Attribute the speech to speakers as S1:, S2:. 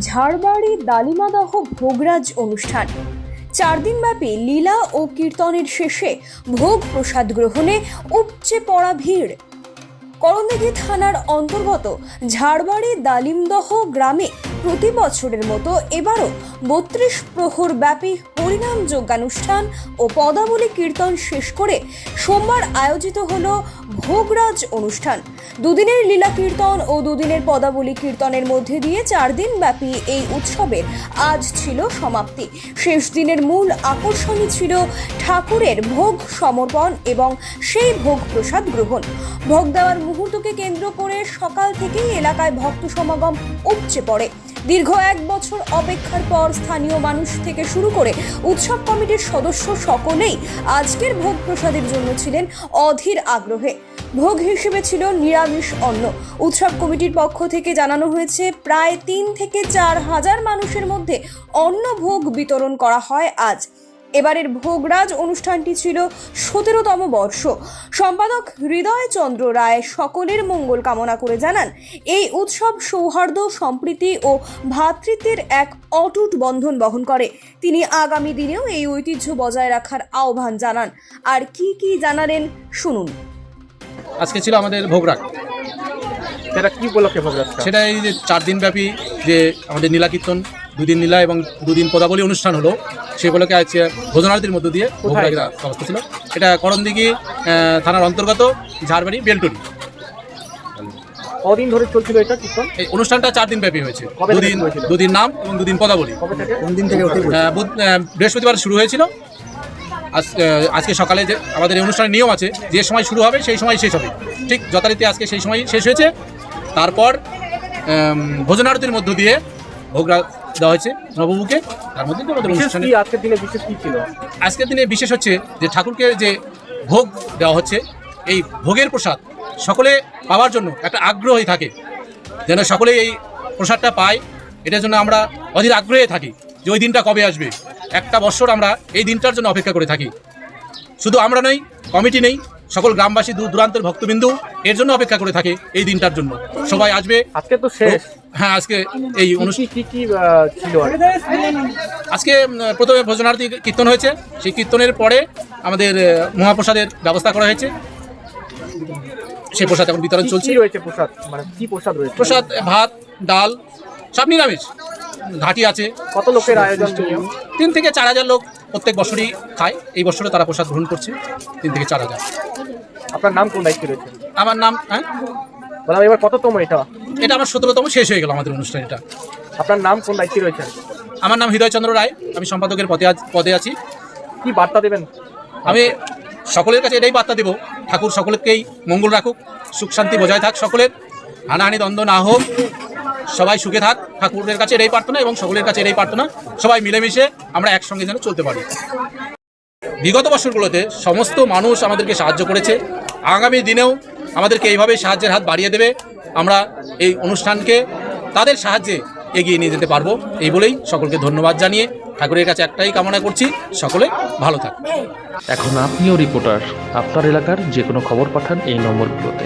S1: ঝাড়বাড়ি দালিমাদহ ভোগরাজ অনুষ্ঠান 4 দিনব্যাপী লীলা ও কীর্তনের শেষে ভোগ প্রসাদ গ্রহণে উপচে পড়া ভিড়। করণদিঘি থানার অন্তর্গত ঝাড়বাড়ি দালিমদহ গ্রামে প্রতি বছরের মতো এবারও 32 প্রহর ব্যাপী হরিনাম যজ্ঞানুষ্ঠান ও পদাবলী কীর্তন শেষ করে সোমবার আয়োজিত হল ভোগরাজ অনুষ্ঠান। দুদিনের লীলা কীর্তন ও দুদিনের পদাবলী কীর্তনের মধ্যে দিয়ে 4 দিন ব্যাপী এই উৎসবের আজ ছিল সমাপ্তি। শেষ দিনের মূল আকর্ষণই ছিল ঠাকুরের ভোগ সমর্পণ এবং সেই ভোগ প্রসাদ গ্রহণ। ভোগ দেওয়ার মুহূর্তকে কেন্দ্র করে সকাল থেকেই এলাকায় ভক্ত সমাগম উপচে পড়ে। দীর্ঘ 1 বছর অপেক্ষার পর স্থানীয় মানুষ থেকে শুরু করে উৎসব কমিটির সদস্য সকলেই আজকের ভোগ প্রসাদের জন্য ছিলেন অধীর আগ্রহে। ভোগ হিসেবে ছিল নিরামিষ অন্ন। উৎসব কমিটির পক্ষ থেকে জানানো হয়েছে প্রায় 3 থেকে 4 হাজার মানুষের মধ্যে অন্ন ভোগ বিতরণ করা হয় আজ। এবারের ভোগরাজ অনুষ্ঠানটি ছিল 17তম বর্ষ। সম্পাদক হৃদয় চন্দ্র রায় সকলের মঙ্গল কামনা করে জানান, এই উৎসব সৌহার্দ্য, সম্প্রীতি ও ভ্রাতৃত্বের এক অটুট বন্ধন বহন করে। তিনি আগামী দিনেও এই ঐতিহ্য বজায় রাখার আহ্বান জানান। আর কি জানালেন শুনুন।
S2: আজকে ছিল আমাদের ভোগরাগ।
S3: সেটা কি উপলক্ষে ভোগরাগ? সেটা
S2: এই যে 4 দিন ব্যাপী যে আমাদের নীলা কীর্তন, 2 দিন নীলা এবং 2 দিন পদাবলী অনুষ্ঠান হলো, সেই উপলক্ষে আজকে ভোজনারতির মধ্য দিয়ে ভোগরাগের ব্যবস্থা ছিল। এটা করণদিঘি থানার অন্তর্গত ঝাড়বাড়ি বেলটুরি।
S3: কদিন ধরে চলছিল এটা কীর্তন?
S2: এই অনুষ্ঠানটা 4 দিন ব্যাপী হয়েছে। 2 দিন নাম এবং 2 দিন পদাবলী।
S3: কোন দিন থেকে?
S2: বৃহস্পতিবার শুরু হয়েছিল। আজকে সকালে যে আমাদের এই অনুষ্ঠানের নিয়ম আছে, যে সময় শুরু হবে সেই সময় শেষ হবে, ঠিক যথারীতি আজকে সেই সময় শেষ হয়েছে। তারপর ভোজনারতির মধ্য দিয়ে ভোগরাগ দেওয়া হয়েছে নবমুখে। তার মধ্যে আমাদের অনুষ্ঠানে
S3: আজকের দিনে বিশেষ কী ছিল?
S2: আজকের দিনে বিশেষ হচ্ছে যে ঠাকুরকে যে ভোগ দেওয়া হচ্ছে, এই ভোগের প্রসাদ সকলে পাওয়ার জন্য একটা আগ্রহী থাকে, যেন সকলে এই প্রসাদটা পায়। এটার জন্য আমরা অধীর আগ্রহে থাকি যে ওই দিনটা কবে আসবে। একটা বছর আমরা এই দিনটার জন্য অপেক্ষা করে থাকি। শুধু আমরা নই, কমিটি নেই, সকল গ্রামবাসী, দূর দূরান্তের ভক্তবিন্দু এর জন্য অপেক্ষা করে থাকে এই দিনটার জন্য। সবাই আসবে।
S3: আজকে তো শেষ।
S2: হ্যাঁ, আজকে এই অনুষ্ঠান
S3: কি ছিল?
S2: আজকে প্রথমে ভোজনারতি কীর্তন হয়েছে। সেই কীর্তনের পরে আমাদের মহাপ্রসাদের ব্যবস্থা করা হয়েছে। সেই প্রসাদ এখন বিতরণ চলছে।
S3: প্রসাদ মানে কি প্রসাদ রয়েছে?
S2: প্রসাদ ভাত, ডাল, সব নিরামিষ। ঘাটি আছে।
S3: কত লোকের আয়োজন?
S2: 3 থেকে 4 হাজার লোক প্রত্যেক বছরই খায়। এই বছরে তারা প্রসাদ গ্রহণ করছে 3 থেকে 4 হাজার।
S3: আপনার নাম কোন দায়িত্বে রয়েছে?
S2: আমার নাম
S3: বললাম এবার কততম এটা?
S2: এটা আমার 17তম শেষ হয়ে গেল আমাদের অনুষ্ঠান। এটা
S3: আপনার নাম কোন দায়িত্বে রয়েছে?
S2: আমার নাম হৃদয় চন্দ্র রায়, আমি সম্পাদকের পদে আছি।
S3: কি বার্তা দেবেন?
S2: আমি সকলের কাছে এটাই বার্তা দেব, ঠাকুর সকলকেই মঙ্গল রাখুক, সুখ শান্তি বজায় থাক, সকলের হানাহানি দ্বন্দ্ব না হোক, সবাই সুখে থাক। ঠাকুরের কাছে এটাই প্রার্থনা এবং সকলের কাছে এটাই প্রার্থনা, সবাই মিলেমিশে আমরা একসঙ্গে যেন চলতে পারি। বিগত বছরগুলোতে সমস্ত মানুষ আমাদেরকে সাহায্য করেছে, আগামী দিনেও আমাদেরকে এইভাবেই সাহায্যের হাত বাড়িয়ে দেবে। আমরা এই অনুষ্ঠানকে তাদের সাহায্যে এগিয়ে নিয়ে যেতে পারবো, এই বলেই সকলকে ধন্যবাদ জানিয়ে ঠাকুরের কাছে একটাই কামনা করছি, সকলে ভালো থাক।
S4: এখন আপনিও রিপোর্টার, আপনার এলাকার যে কোনো খবর পাঠান এই নম্বরগুলোতে।